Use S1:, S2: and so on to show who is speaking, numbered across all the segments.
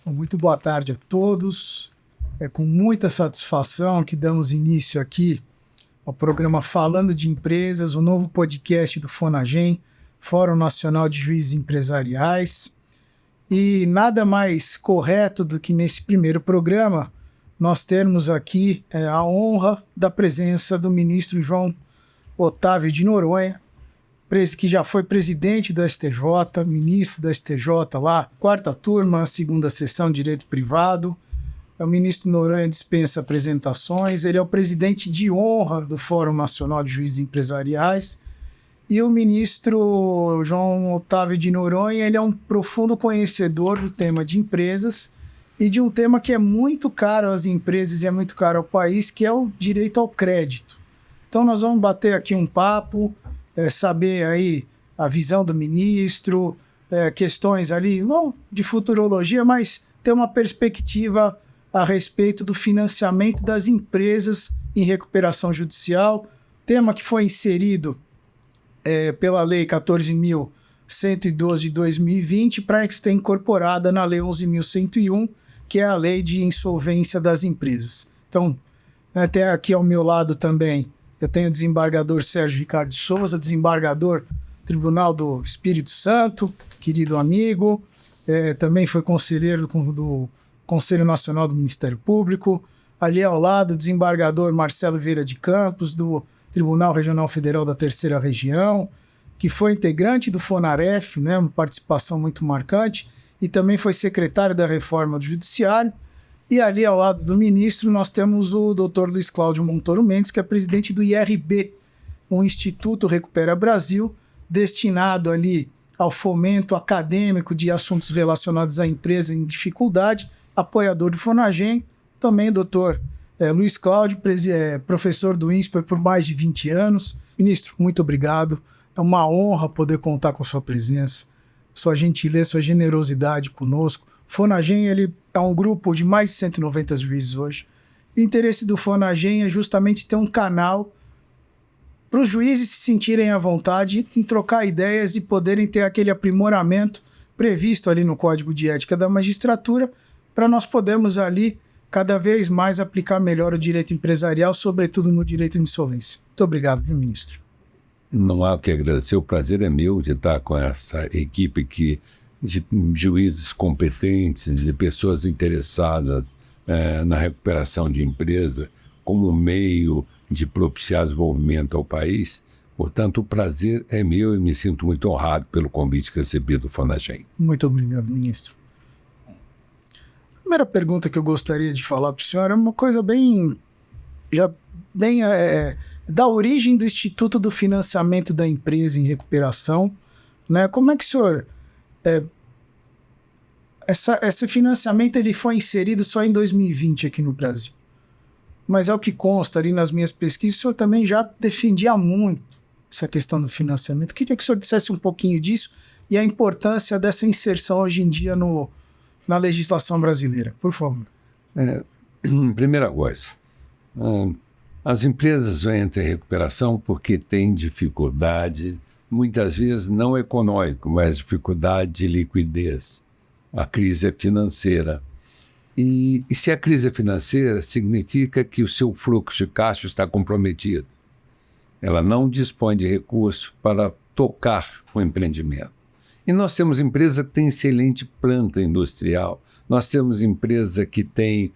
S1: Muito boa tarde a todos. É com muita satisfação que damos início aqui ao programa Falando de Empresas, o novo podcast do FONAGEM, Fórum Nacional de Juízes Empresariais. E nada mais correto do que nesse primeiro programa nós termos aqui a honra da presença do ministro João Otávio de Noronha, que já foi presidente do STJ, ministro do STJ lá, quarta turma, segunda sessão de Direito Privado. O ministro Noronha dispensa apresentações, ele é o presidente de honra do Fórum Nacional de Juízes Empresariais. E o ministro João Otávio de Noronha, ele é um profundo conhecedor do tema de empresas e de um tema que é muito caro às empresas e é muito caro ao país, que é o direito ao crédito. Então nós vamos bater aqui um papo, saber aí a visão do ministro, questões ali, não de futurologia, mas ter uma perspectiva a respeito do financiamento das empresas em recuperação judicial, tema que foi inserido pela Lei 14.112 de 2020 para ser incorporada na Lei 11.101, que é a Lei de Insolvência das Empresas. Então, até aqui ao meu lado também, eu tenho o desembargador Sérgio Ricardo de Souza, desembargador Tribunal do Espírito Santo, querido amigo, também foi conselheiro do Conselho Nacional do Ministério Público. Ali ao lado, o desembargador Marcelo Vieira de Campos, do Tribunal Regional Federal da Terceira Região, que foi integrante do FONAREF, né, uma participação muito marcante, e também foi secretário da Reforma do Judiciário. E ali ao lado do ministro nós temos o Dr. Luiz Cláudio Montoro Mendes, que é presidente do IRB, um Instituto Recupera Brasil, destinado ali ao fomento acadêmico de assuntos relacionados à empresa em dificuldade, apoiador do FONAGEM. Também o Dr. Luiz Cláudio, professor do INSPER por mais de 20 anos. Ministro, muito obrigado. É uma honra poder contar com a sua presença, sua gentileza, sua generosidade conosco. O FONAGEM, ele é um grupo de mais de 190 juízes hoje. O interesse do FONAGEM é justamente ter um canal para os juízes se sentirem à vontade em trocar ideias e poderem ter aquele aprimoramento previsto ali no Código de Ética da Magistratura, para nós podermos ali cada vez mais aplicar melhor o direito empresarial, sobretudo no direito de insolvência. Muito obrigado, ministro.
S2: Não há o que agradecer, o prazer é meu de estar com essa equipe aqui de juízes competentes, de pessoas interessadas na recuperação de empresa como meio de propiciar desenvolvimento ao país. Portanto, o prazer é meu e me sinto muito honrado pelo convite que recebi do FONAGEM.
S1: Muito obrigado, ministro. A primeira pergunta que eu gostaria de falar para o senhor é uma coisa bem da origem do Instituto do Financiamento da Empresa em Recuperação, né? Como é que o senhor... Esse financiamento ele foi inserido só em 2020 aqui no Brasil. Mas é o que consta ali nas minhas pesquisas, o senhor também já defendia muito essa questão do financiamento. Queria que o senhor dissesse um pouquinho disso e a importância dessa inserção hoje em dia na legislação brasileira. Por favor.
S2: Primeira coisa, as empresas entram em recuperação porque têm dificuldade, muitas vezes não econômica, mas dificuldade de liquidez. A crise é financeira. E se a crise é financeira, significa que o seu fluxo de caixa está comprometido. Ela não dispõe de recursos para tocar o empreendimento. E nós temos empresa que tem excelente planta industrial, nós temos empresa que tem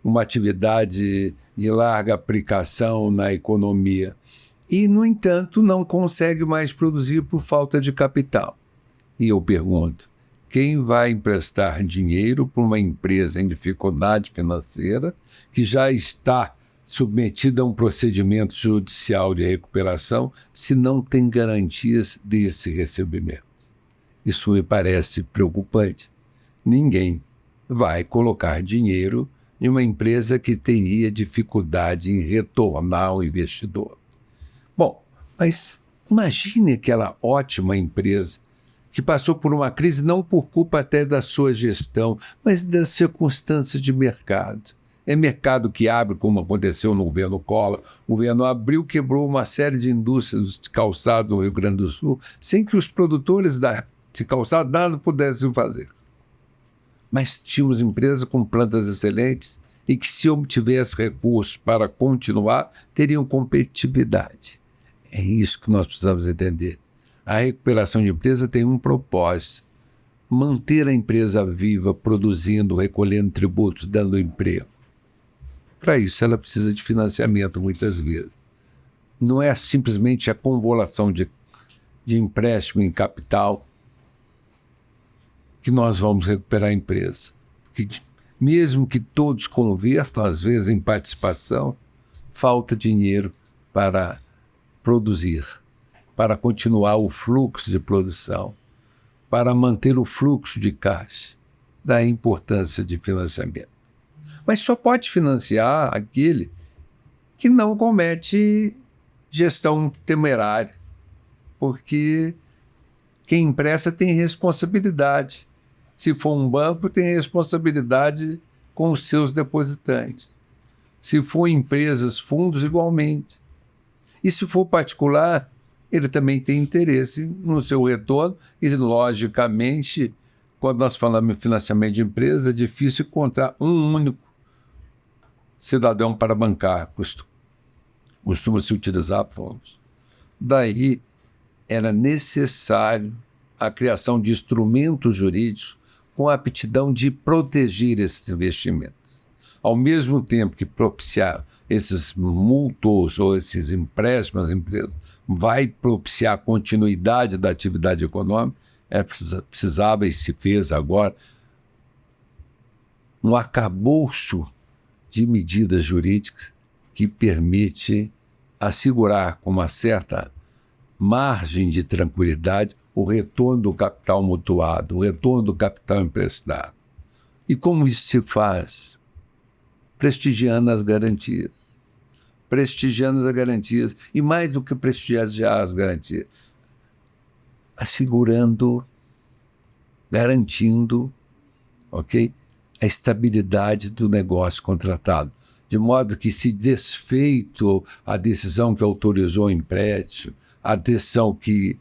S2: uma atividade de larga aplicação na economia e, no entanto, não consegue mais produzir por falta de capital. E eu pergunto, quem vai emprestar dinheiro para uma empresa em dificuldade financeira que já está submetida a um procedimento judicial de recuperação se não tem garantias desse recebimento? Isso me parece preocupante. Ninguém vai colocar dinheiro em uma empresa que teria dificuldade em retornar ao investidor. Bom, mas imagine aquela ótima empresa que passou por uma crise não por culpa até da sua gestão, mas das circunstâncias de mercado. É mercado que abre, como aconteceu no governo Collor. O governo abriu, quebrou uma série de indústrias de calçado no Rio Grande do Sul, sem que os produtores de calçado nada pudessem fazer. mas tínhamos empresas com plantas excelentes e que, se obtivesse recursos para continuar, teriam competitividade. É isso que nós precisamos entender. A recuperação de empresa tem um propósito: manter a empresa viva, produzindo, recolhendo tributos, dando emprego. Para isso, ela precisa de financiamento, muitas vezes. Não é simplesmente a convolução de empréstimo em capital que nós vamos recuperar a empresa. Porque, mesmo que todos convertam, às vezes, em participação, falta dinheiro para produzir, para continuar o fluxo de produção, para manter o fluxo de caixa. Daí a importância de financiamento. Mas só pode financiar aquele que não comete gestão temerária, porque quem empresta tem responsabilidade. Se for um banco, tem responsabilidade com os seus depositantes. Se for empresas, fundos, igualmente. E se for particular, ele também tem interesse no seu retorno e, logicamente, quando nós falamos em financiamento de empresa, é difícil encontrar um único cidadão para bancar. Costuma-se utilizar fundos. Daí, era necessário a criação de instrumentos jurídicos com a aptidão de proteger esses investimentos. Ao mesmo tempo que propiciar esses multos ou esses empréstimos às empresas vai propiciar a continuidade da atividade econômica, precisava e se fez agora um arcabouço de medidas jurídicas que permite assegurar com uma certa margem de tranquilidade o retorno do capital mutuado, o retorno do capital emprestado. E como isso se faz? Prestigiando as garantias. Prestigiando as garantias. E mais do que prestigiar as garantias, assegurando, garantindo, ok, a estabilidade do negócio contratado. De modo que, se desfeito a decisão que autorizou o empréstimo, a decisão que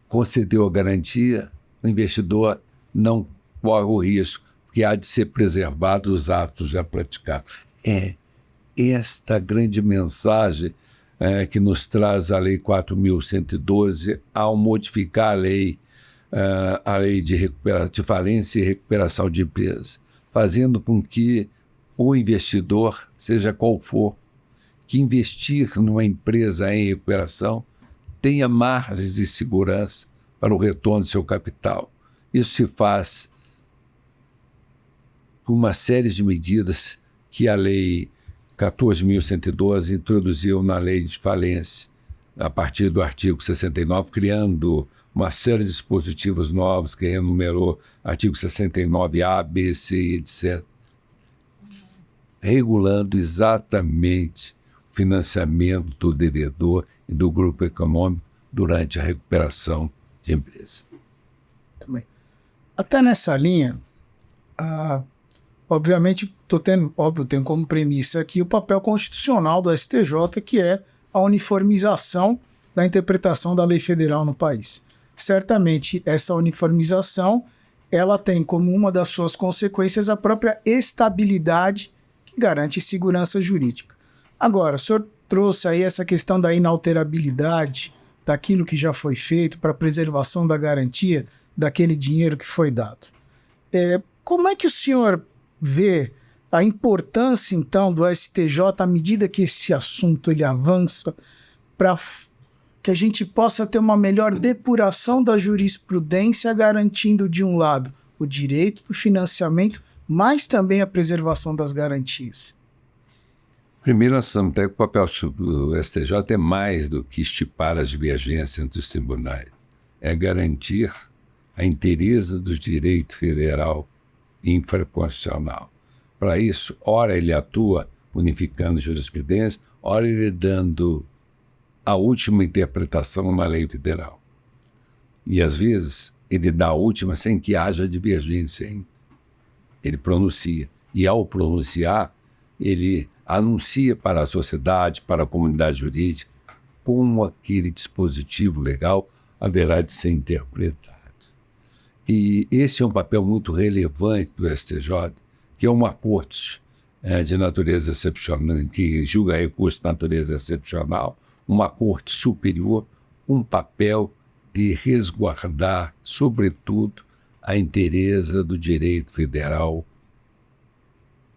S2: concedeu a garantia, o investidor não corre o risco, porque há de ser preservado os atos já praticados. É esta grande mensagem que nos traz a Lei 4.112 ao modificar a lei de falência e recuperação de empresas, fazendo com que o investidor, seja qual for, que investir numa empresa em recuperação, tenha margens de segurança para o retorno do seu capital. Isso se faz com uma série de medidas que a Lei 14.112 introduziu na Lei de Falência, a partir do artigo 69, criando uma série de dispositivos novos que enumerou artigo 69A, B, C, etc., regulando exatamente o financiamento do devedor e do grupo econômico durante a recuperação de empresa.
S1: Também. Até nessa linha, obviamente, tenho como premissa aqui o papel constitucional do STJ, que é a uniformização da interpretação da lei federal no país. Certamente, essa uniformização ela tem como uma das suas consequências a própria estabilidade que garante segurança jurídica. Agora, o senhor trouxe aí essa questão da inalterabilidade daquilo que já foi feito para a preservação da garantia daquele dinheiro que foi dado. Como é que o senhor vê a importância, então, do STJ à medida que esse assunto ele avança para que a gente possa ter uma melhor depuração da jurisprudência, garantindo, de um lado, o direito do financiamento, mas também a preservação das garantias?
S2: Primeiro, nós precisamos ter que o papel do STJ é mais do que estipar as divergências entre os tribunais. É garantir a inteireza do direito federal infraconstitucional. Para isso, ora ele atua unificando jurisprudência, ora ele dando a última interpretação numa lei federal. E, às vezes, ele dá a última sem que haja divergência ainda. Ele pronuncia. E, ao pronunciar, ele anuncia para a sociedade, para a comunidade jurídica, como aquele dispositivo legal haverá de ser interpretado. E esse é um papel muito relevante do STJ, que é uma corte de natureza excepcional, que julga recurso de natureza excepcional, uma corte superior, um papel de resguardar, sobretudo, a inteireza do direito federal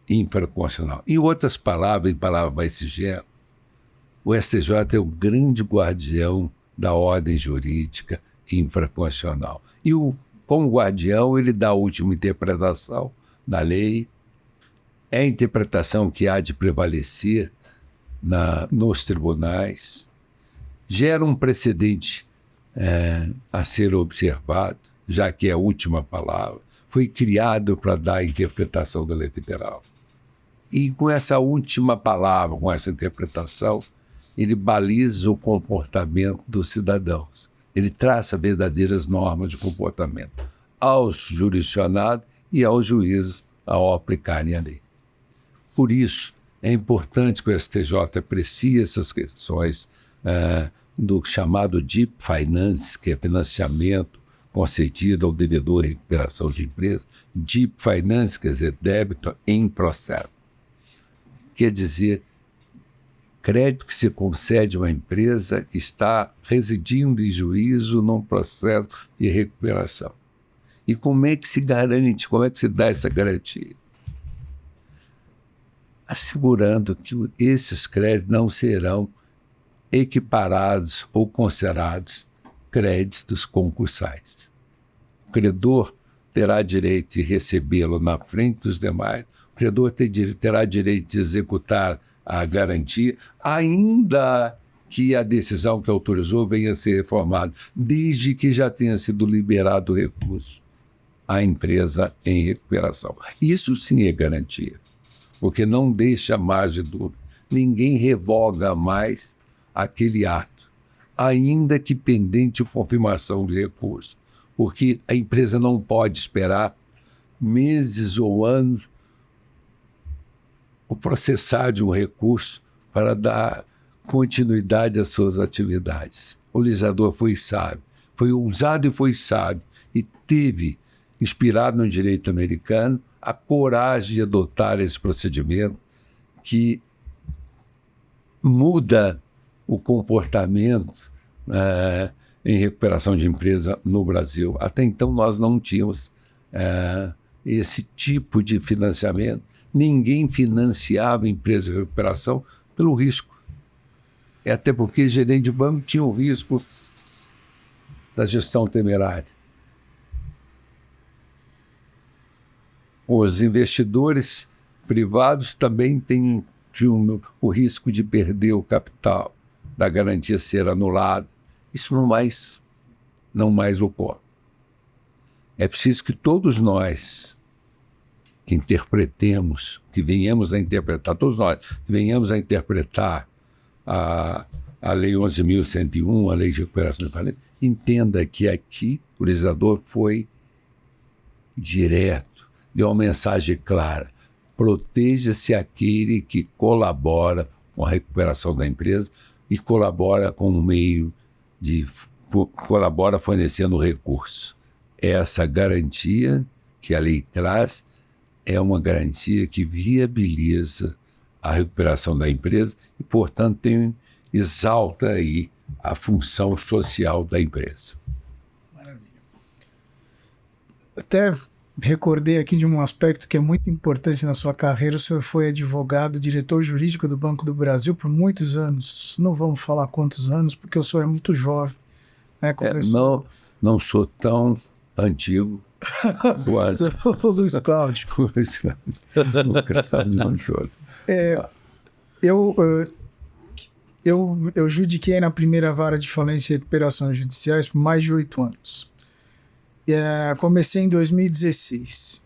S2: infraconstitucional. Em outras palavras, em palavras mais singelas, o STJ é o grande guardião da ordem jurídica infraconstitucional. E, como guardião, ele dá a última interpretação da lei, é a interpretação que há de prevalecer nos tribunais, gera um precedente a ser observado, já que é a última palavra, foi criado para dar a interpretação da lei federal. E com essa última palavra, com essa interpretação, ele baliza o comportamento dos cidadãos. Ele traça verdadeiras normas de comportamento aos jurisdicionados e aos juízes ao aplicarem a lei. Por isso, é importante que o STJ aprecie essas questões do chamado Deep Finance, que é financiamento concedido ao devedor em recuperação de empresa. Deep Finance quer dizer débito em processo. Quer dizer, crédito que se concede a uma empresa que está residindo em juízo num processo de recuperação. E como é que se garante, como é que se dá essa garantia? Assegurando que esses créditos não serão equiparados ou considerados créditos concursais. O credor terá direito de recebê-lo na frente dos demais, o credor terá direito de executar a garantia, ainda que a decisão que autorizou venha a ser reformada, desde que já tenha sido liberado o recurso à empresa em recuperação. Isso sim é garantia, porque não deixa margem de dúvida. Ninguém revoga mais aquele ato, ainda que pendente confirmação de recurso, porque a empresa não pode esperar meses ou anos o processar de um recurso para dar continuidade às suas atividades. O legislador foi sábio, foi ousado e foi sábio, e teve, inspirado no direito americano, a coragem de adotar esse procedimento que muda o comportamento em recuperação de empresa no Brasil. Até então nós não tínhamos esse tipo de financiamento. Ninguém financiava empresa de recuperação pelo risco. Até porque gerente de banco tinha o risco da gestão temerária. Os investidores privados também tinham o risco de perder o capital, da garantia ser anulada. Isso não mais ocorre. É preciso que todos nós que interpretemos, que venhamos a interpretar, todos nós que venhamos a interpretar a Lei 11.101, a Lei de Recuperação de Falência, entenda que aqui o legislador foi direto, deu uma mensagem clara: proteja-se aquele que colabora com a recuperação da empresa e colabora com um meio colabora fornecendo recurso. Essa garantia que a lei traz é uma garantia que viabiliza a recuperação da empresa e, portanto, exalta aí a função social da empresa.
S1: Maravilha. Até recordei aqui de um aspecto que é muito importante na sua carreira. O senhor foi advogado, diretor jurídico do Banco do Brasil por muitos anos. Não vamos falar quantos anos, porque o senhor é muito jovem. Né?
S2: Não sou tão antigo quanto
S1: o Luiz Cláudio. Eu judiquei na primeira vara de falência e recuperações judiciais por mais de 8 anos. Comecei em 2016.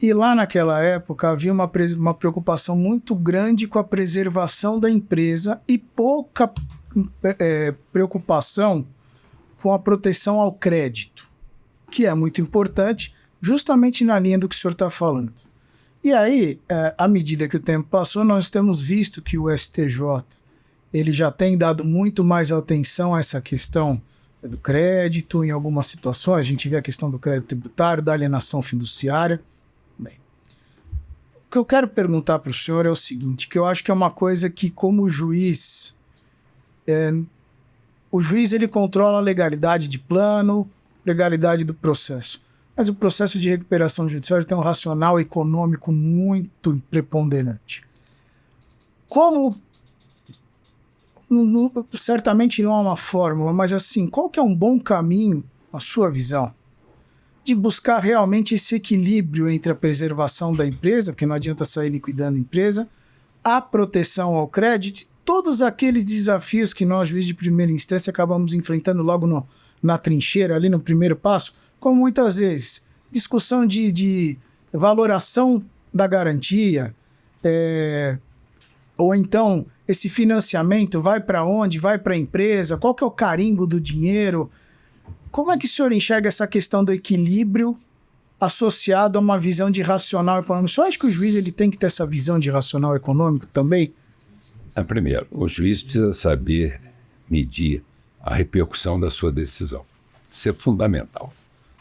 S1: E lá naquela época havia uma preocupação muito grande com a preservação da empresa e pouca preocupação com a proteção ao crédito, que é muito importante, justamente na linha do que o senhor está falando. E aí, à medida que o tempo passou, nós temos visto que o STJ ele já tem dado muito mais atenção a essa questão do crédito, em algumas situações, a gente vê a questão do crédito tributário, da alienação fiduciária. Bem, o que eu quero perguntar para o senhor é o seguinte, que eu acho que é uma coisa que, como juiz, o juiz ele controla a legalidade de plano, legalidade do processo. Mas o processo de recuperação judicial tem um racional econômico muito preponderante. Como, certamente não há uma fórmula, mas assim, qual que é um bom caminho, a sua visão, de buscar realmente esse equilíbrio entre a preservação da empresa, porque não adianta sair liquidando a empresa, a proteção ao crédito, todos aqueles desafios que nós, juiz de primeira instância, acabamos enfrentando logo na trincheira, ali no primeiro passo, como muitas vezes, discussão de valoração da garantia, ou então esse financiamento vai para onde, vai para a empresa, qual que é o carimbo do dinheiro. Como é que o senhor enxerga essa questão do equilíbrio associado a uma visão de racional econômico? O senhor acha que o juiz ele tem que ter essa visão de racional econômico também?
S2: Primeiro, o juiz precisa saber medir a repercussão da sua decisão. Isso é fundamental.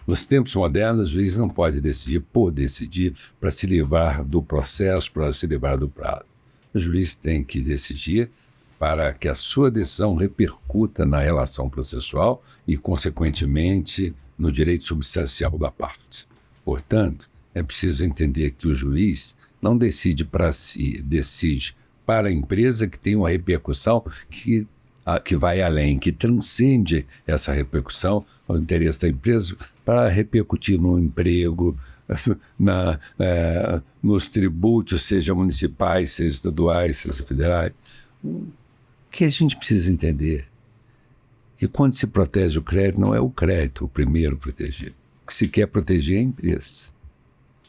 S2: Nos tempos modernos, o juiz não pode decidir por decidir para se livrar do processo, para se livrar do prazo. O juiz tem que decidir para que a sua decisão repercuta na relação processual e, consequentemente, no direito substancial da parte. Portanto, é preciso entender que o juiz não decide para si, decide para a empresa que tem uma repercussão que vai além, que transcende essa repercussão ao interesse da empresa para repercutir no emprego, nos tributos, seja municipais, seja estaduais, seja federais. O que a gente precisa entender é que quando se protege o crédito, não é o crédito o primeiro protegido. O que se quer proteger é a empresa.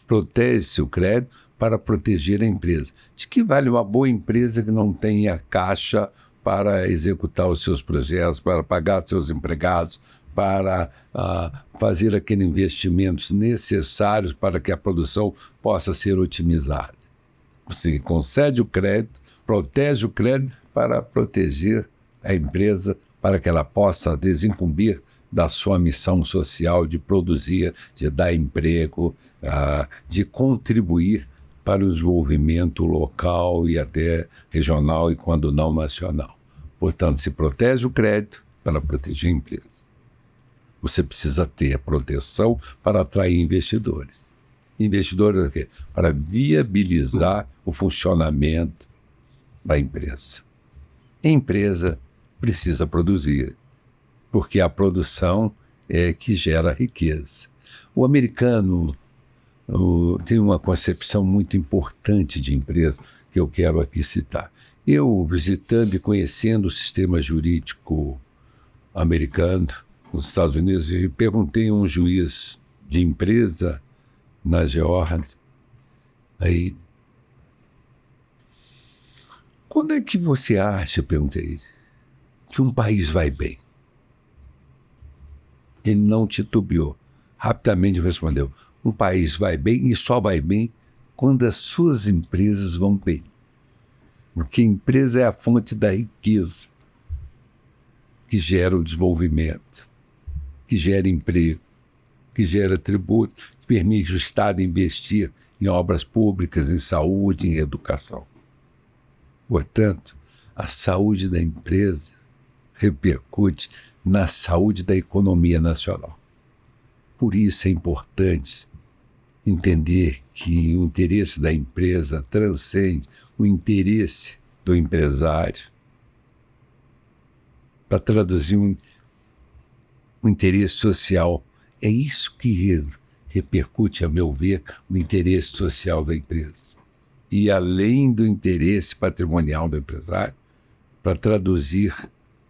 S2: Protege-se o crédito para proteger a empresa. De que vale uma boa empresa que não tenha caixa para executar os seus projetos, para pagar seus empregados, para fazer aqueles investimentos necessários para que a produção possa ser otimizada? Você concede o crédito, protege o crédito para proteger a empresa, para que ela possa desincumbir da sua missão social de produzir, de dar emprego, de contribuir para o desenvolvimento local e até regional e, quando não, nacional. Portanto, se protege o crédito para proteger a empresa. Você precisa ter proteção para atrair investidores. Investidores para viabilizar o funcionamento da empresa. A empresa precisa produzir, porque a produção é que gera riqueza. O americano tem uma concepção muito importante de empresa que eu quero aqui citar. Eu, visitando e conhecendo o sistema jurídico americano, nos Estados Unidos, e perguntei a um juiz de empresa na Geórgia, aí, quando é que você acha, perguntei, que um país vai bem? Ele não titubeou, rapidamente respondeu: um país vai bem e só vai bem quando as suas empresas vão bem. Porque a empresa é a fonte da riqueza que gera o desenvolvimento, que gera emprego, que gera tributo, que permite o Estado investir em obras públicas, em saúde, em educação. Portanto, a saúde da empresa repercute na saúde da economia nacional. Por isso é importante entender que o interesse da empresa transcende o interesse do empresário. Para traduzir um interesse social, é isso que repercute, a meu ver, o interesse social da empresa. E além do interesse patrimonial do empresário, para traduzir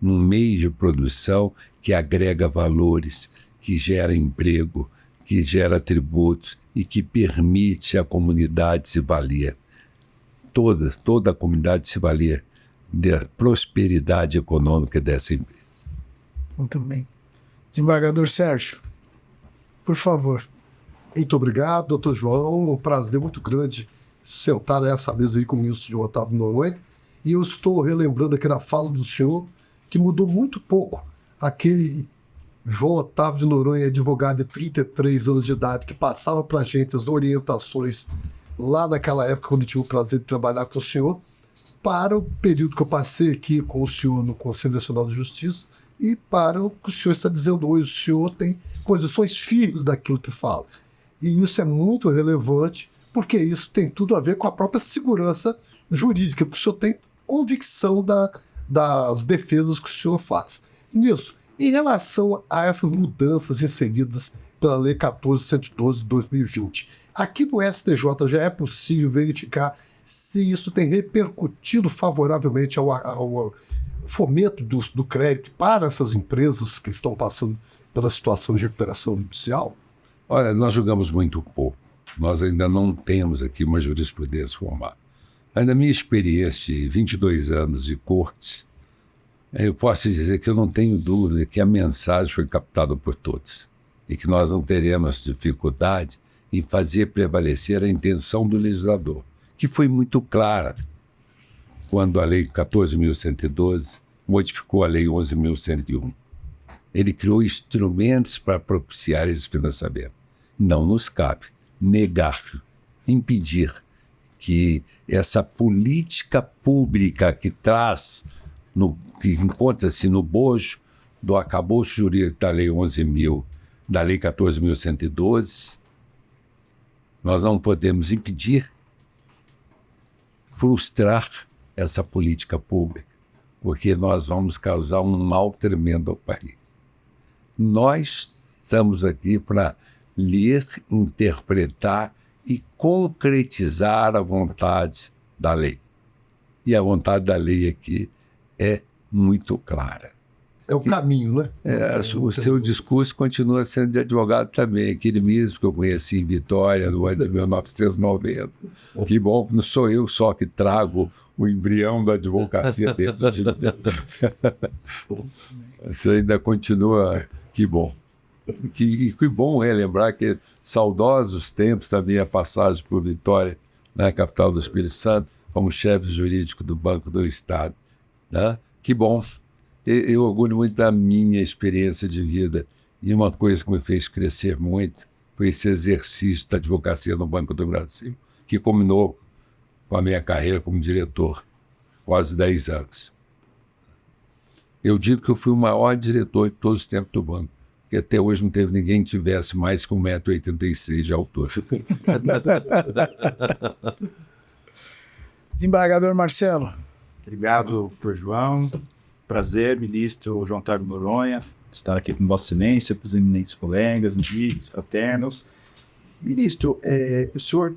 S2: num meio de produção que agrega valores, que gera emprego, que gera tributos e que permite a comunidade se valer. Toda a comunidade se valer da prosperidade econômica dessa empresa.
S1: Muito bem. Desembargador Sérgio, por favor.
S3: Muito obrigado, doutor João. Um prazer muito grande sentar nessa mesa aí com o ministro de Otávio Noronha. E eu estou relembrando aqui na fala do senhor que mudou muito pouco aquele João Otávio de Noronha, advogado de 33 anos de idade, que passava para a gente as orientações lá naquela época, quando eu tive o prazer de trabalhar com o senhor, para o período que eu passei aqui com o senhor no Conselho Nacional de Justiça e para o que o senhor está dizendo hoje. O senhor tem posições firmes daquilo que fala. E isso é muito relevante, porque isso tem tudo a ver com a própria segurança jurídica, porque o senhor tem convicção das defesas que o senhor faz. Nisso, em relação a essas mudanças inseridas pela Lei 14.112 de 2020, aqui no STJ já é possível verificar se isso tem repercutido favoravelmente ao fomento do crédito para essas empresas que estão passando pela situação de recuperação judicial?
S2: Olha, nós julgamos muito pouco. Nós ainda não temos aqui uma jurisprudência formada. Mas na minha experiência de 22 anos de corte, eu posso dizer que eu não tenho dúvida que a mensagem foi captada por todos e que nós não teremos dificuldade em fazer prevalecer a intenção do legislador, que foi muito clara quando a Lei 14.112 modificou a Lei 11.101. Ele criou instrumentos para propiciar esse financiamento. Não nos cabe negar, impedir que essa política pública que traz, que encontra-se no bojo do arcabouço jurídico da Lei 11.000, da Lei 14.112, nós não podemos impedir, frustrar essa política pública, porque nós vamos causar um mal tremendo ao país. Nós estamos aqui para ler, interpretar e concretizar a vontade da lei. E a vontade da lei aqui é muito clara.
S3: É o caminho, né?
S2: O seu discurso continua sendo de advogado também, aquele mesmo que eu conheci em Vitória no ano de 1990. Que bom, não sou eu só que trago o embrião da advocacia dentro de mim. Você ainda continua, que bom. Que bom é lembrar que saudosos tempos da minha passagem por Vitória, na capital do Espírito Santo, como chefe jurídico do Banco do Estado. Né? Que bom. Eu orgulho muito da minha experiência de vida. E uma coisa que me fez crescer muito foi esse exercício da advocacia no Banco do Brasil, que combinou com a minha carreira como diretor, quase 10 anos. Eu digo que eu fui o maior diretor de todos os tempos do banco, porque até hoje não teve ninguém que tivesse mais que 1,86 m de altura.
S1: Desembargador Marcelo.
S4: Obrigado, Dr. João. Prazer, ministro João Otávio Noronha, estar aqui com Vossa Excelência, com os eminentes colegas, amigos, fraternos. Ministro, o senhor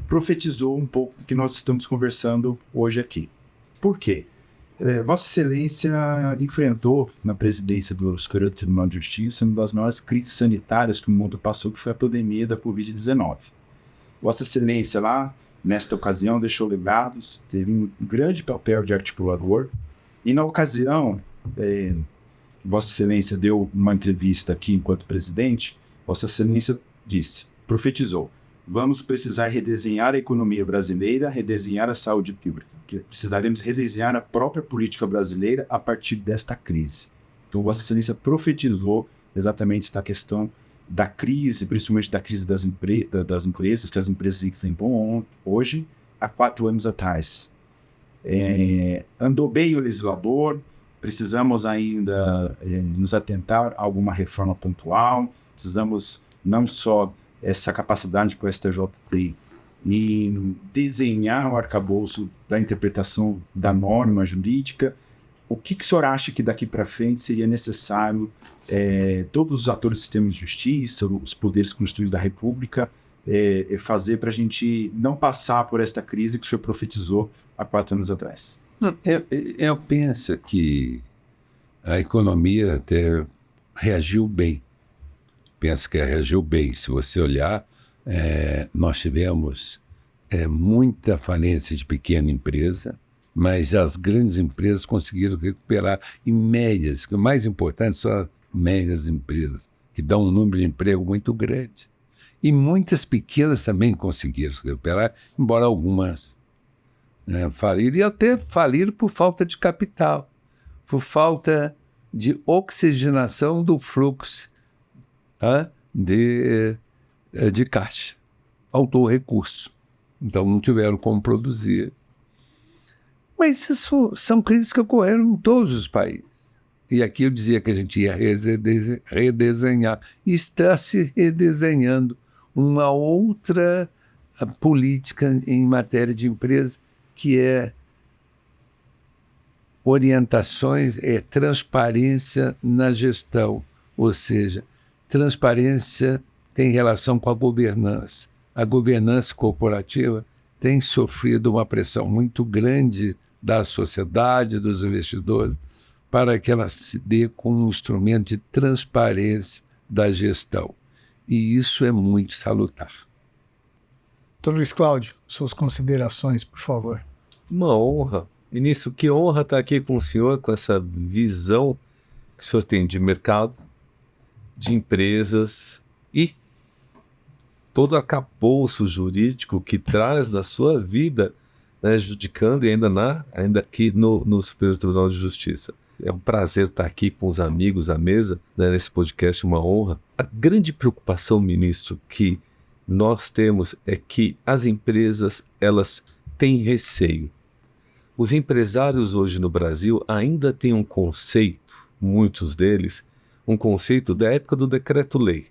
S4: profetizou um pouco o que nós estamos conversando hoje aqui. Por quê? Vossa Excelência enfrentou na presidência do Superior Tribunal de Justiça uma das maiores crises sanitárias que o mundo passou, que foi a pandemia da Covid-19. Vossa Excelência lá, nesta ocasião, deixou legados, teve um grande papel de articulador. E na ocasião, Vossa Excelência deu uma entrevista aqui enquanto presidente, Vossa Excelência disse, profetizou, vamos precisar redesenhar a economia brasileira, redesenhar a saúde pública. Precisaremos redesenhar a própria política brasileira a partir desta crise. Então, Vossa Excelência profetizou exatamente da questão da crise, principalmente da crise das empresas, que as empresas enfrentam hoje, há 4 anos atrás. Andou bem o legislador, precisamos ainda nos atentar a alguma reforma pontual, precisamos não só essa capacidade com o STJ em desenhar o arcabouço da interpretação da norma jurídica. O que o senhor acha que daqui para frente seria necessário todos os atores do sistema de justiça, os poderes constituídos da República, fazer para a gente não passar por esta crise que o senhor profetizou há 4 anos atrás?
S2: Eu penso que a economia até reagiu bem. Penso que reagiu bem. Se você olhar, nós tivemos muita falência de pequena empresa, mas as grandes empresas conseguiram recuperar em médias, que o mais importante são as médias empresas, que dão um número de emprego muito grande. E muitas pequenas também conseguiram se recuperar, embora algumas faliram, e até faliram por falta de capital, por falta de oxigenação do fluxo, tá? de caixa. Faltou recurso. Então não tiveram como produzir. Mas isso são crises que ocorreram em todos os países. E aqui eu dizia que a gente ia redesenhar. E está se redesenhando uma outra política em matéria de empresa, que é orientações, transparência na gestão. Ou seja, transparência tem relação com a governança. A governança corporativa tem sofrido uma pressão muito grande da sociedade, dos investidores, para que ela se dê como um instrumento de transparência da gestão. E isso é muito salutar.
S1: Dr. Luiz Cláudio, suas considerações, por favor.
S5: Uma honra. Início, que honra estar aqui com o senhor, com essa visão que o senhor tem de mercado, de empresas e todo o arcabouço jurídico que traz na sua vida, né, judicando e ainda aqui no Superior Tribunal de Justiça. É um prazer estar aqui com os amigos à mesa, né, nesse podcast, uma honra. A grande preocupação, ministro, que nós temos é que as empresas, elas têm receio. Os empresários hoje no Brasil ainda têm um conceito, muitos deles, um conceito da época do decreto-lei,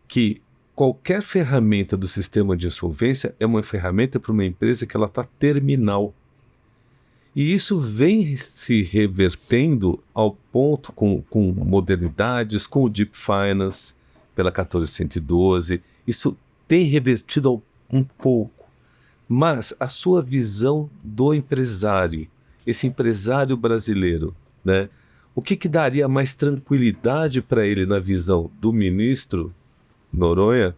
S5: que qualquer ferramenta do sistema de insolvência é uma ferramenta para uma empresa que ela está terminal. E isso vem se revertendo ao ponto com modernidades, com o Deep Finance, pela 1412. Isso tem revertido um pouco. Mas a sua visão do empresário, esse empresário brasileiro, né? O que daria mais tranquilidade para ele na visão do ministro Noronha,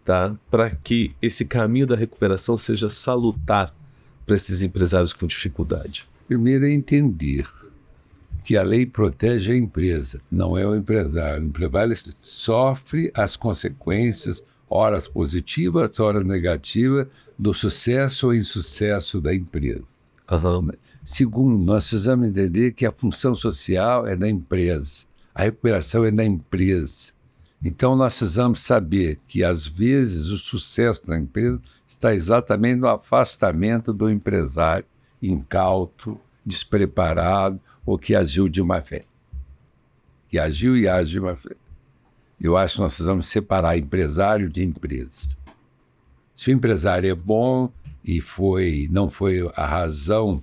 S5: tá? Para que esse caminho da recuperação seja salutar para esses empresários com dificuldade?
S2: Primeiro é entender que a lei protege a empresa, não é o empresário. O empresário sofre as consequências, horas positivas, horas negativas, do sucesso ou insucesso da empresa.
S5: Uhum.
S2: Segundo, nós precisamos entender que a função social é da empresa, a recuperação é da empresa. Então nós precisamos saber que, às vezes, o sucesso da empresa está exatamente no afastamento do empresário incauto, despreparado ou que agiu de má fé. Que agiu e age de má fé. Eu acho que nós precisamos separar empresário de empresa. Se o empresário é bom e não foi a razão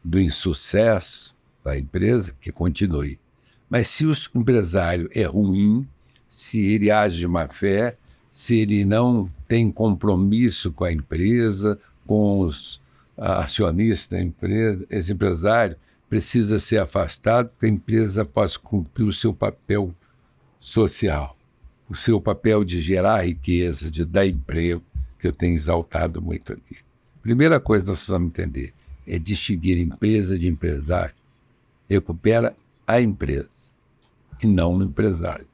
S2: do insucesso da empresa, que continue. Mas se o empresário é ruim, se ele age de má fé, se ele não tem compromisso com a empresa, com os acionistas da empresa, esse empresário precisa ser afastado para que a empresa possa cumprir o seu papel social, o seu papel de gerar riqueza, de dar emprego, que eu tenho exaltado muito aqui. Primeira coisa que nós precisamos entender é distinguir empresa de empresário. Recupera a empresa e não o empresário.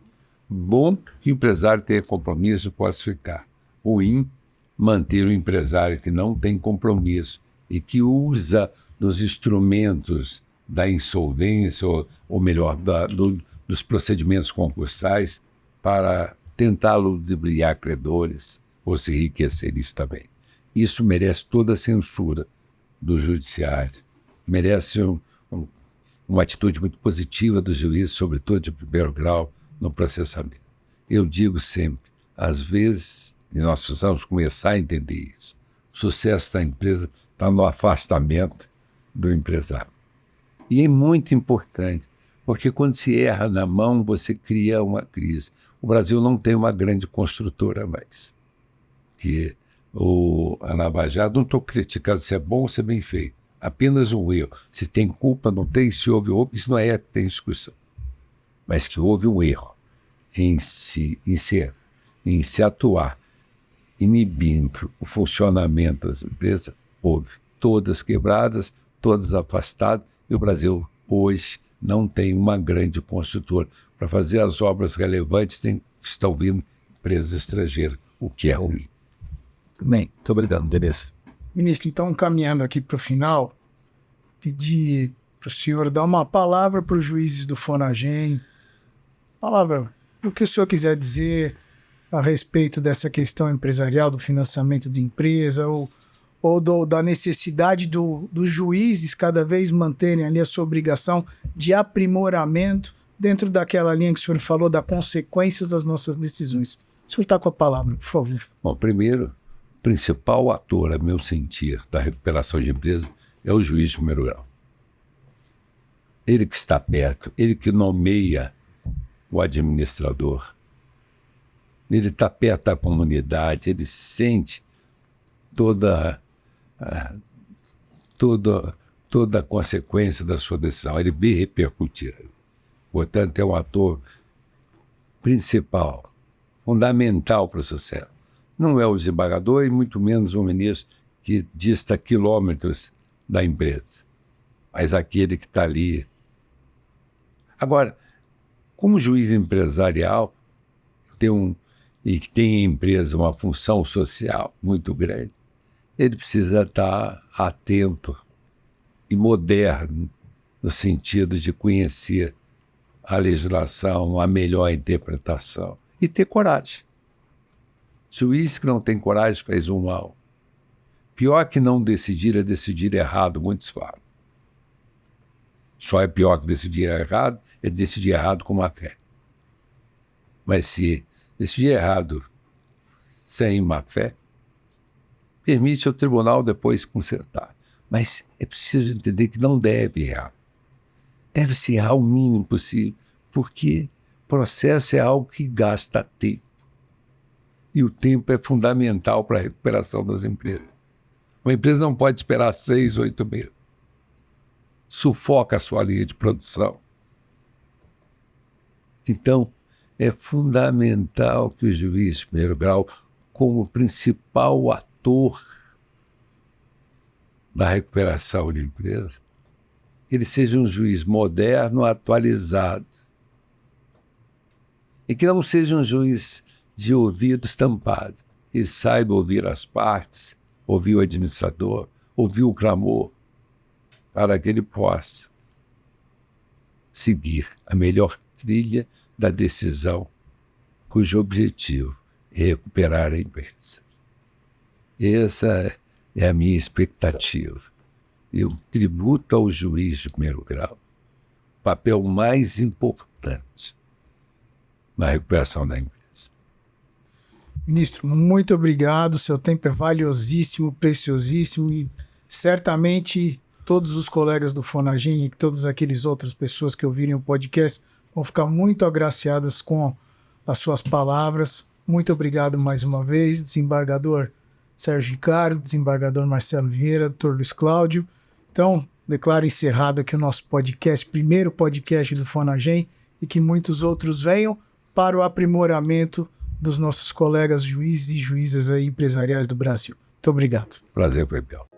S2: Bom que o empresário tenha compromisso e possa ficar. Ruim, manter o empresário que não tem compromisso e que usa dos instrumentos da insolvência, ou melhor, dos procedimentos concursais para tentar ludibriar credores ou se enriquecer isso também. Isso merece toda a censura do judiciário, merece uma atitude muito positiva do juiz, sobretudo de primeiro grau, no processamento. Eu digo sempre, às vezes, e nós precisamos começar a entender isso, o sucesso da empresa está no afastamento do empresário. E é muito importante, porque quando se erra na mão, você cria uma crise. O Brasil não tem uma grande construtora mais. Que a Lava Jato, não estou criticando se é bom ou se é bem feito, apenas um erro. Se tem culpa, não tem, se houve outro, isso não é que tem discussão. Mas que houve um erro em se atuar, inibindo o funcionamento das empresas, houve. Todas quebradas, todas afastadas, e o Brasil hoje não tem uma grande construtora. Para fazer as obras relevantes, estão vindo empresas estrangeiras, o que é ruim.
S4: Bem, muito obrigado, Denise.
S1: Ministro, então, caminhando aqui para o final, pedir, por para o senhor dar uma palavra para os juízes do FONAGEM. Palavra, o que o senhor quiser dizer a respeito dessa questão empresarial, do financiamento de empresa, ou da necessidade dos juízes cada vez manterem ali a sua obrigação de aprimoramento dentro daquela linha que o senhor falou, da consequência das nossas decisões. O senhor está com a palavra, por favor.
S2: Bom, primeiro, o principal ator, a meu sentir, da recuperação de empresa é o juiz de primeiro grau. Ele que está perto, ele que nomeia o administrador, ele está perto da comunidade, ele sente toda a consequência da sua decisão, ele vê repercutir. Portanto, é um ator principal, fundamental para o sucesso. Não é o desembargador e muito menos o ministro que dista quilômetros da empresa, mas aquele que está ali. Agora, como juiz empresarial e que tem em empresa uma função social muito grande, ele precisa estar atento e moderno no sentido de conhecer a legislação, a melhor interpretação e ter coragem. Juiz que não tem coragem faz um mal. Pior que não decidir é decidir errado, muitos falam. Só é pior que decidir errado, é decidir errado com má fé. Mas se decidir errado sem má fé, permite ao tribunal depois consertar. Mas é preciso entender que não deve errar. Deve-se errar o mínimo possível, porque processo é algo que gasta tempo. E o tempo é fundamental para a recuperação das empresas. Uma empresa não pode esperar 6, 8 meses. Sufoca a sua linha de produção. Então, é fundamental que o juiz de primeiro grau, como principal ator da recuperação de empresa, ele seja um juiz moderno, atualizado. E que não seja um juiz de ouvidos tampados. Ele saiba ouvir as partes, ouvir o administrador, ouvir o clamor, para que ele possa seguir a melhor trilha da decisão, cujo objetivo é recuperar a empresa. Essa é a minha expectativa. Eu tributo ao juiz de primeiro grau o papel mais importante na recuperação da empresa.
S1: Ministro, muito obrigado. Seu tempo é valiosíssimo, preciosíssimo e certamente todos os colegas do FONAGEM e todas aquelas outras pessoas que ouvirem o podcast vão ficar muito agraciadas com as suas palavras. Muito obrigado mais uma vez, desembargador Sérgio Ricardo, desembargador Marcelo Vieira, doutor Luiz Cláudio. Então, declaro encerrado aqui o nosso podcast, primeiro podcast do FONAGEM, e que muitos outros venham para o aprimoramento dos nossos colegas juízes e juízas aí empresariais do Brasil. Muito obrigado.
S2: Prazer foi meu.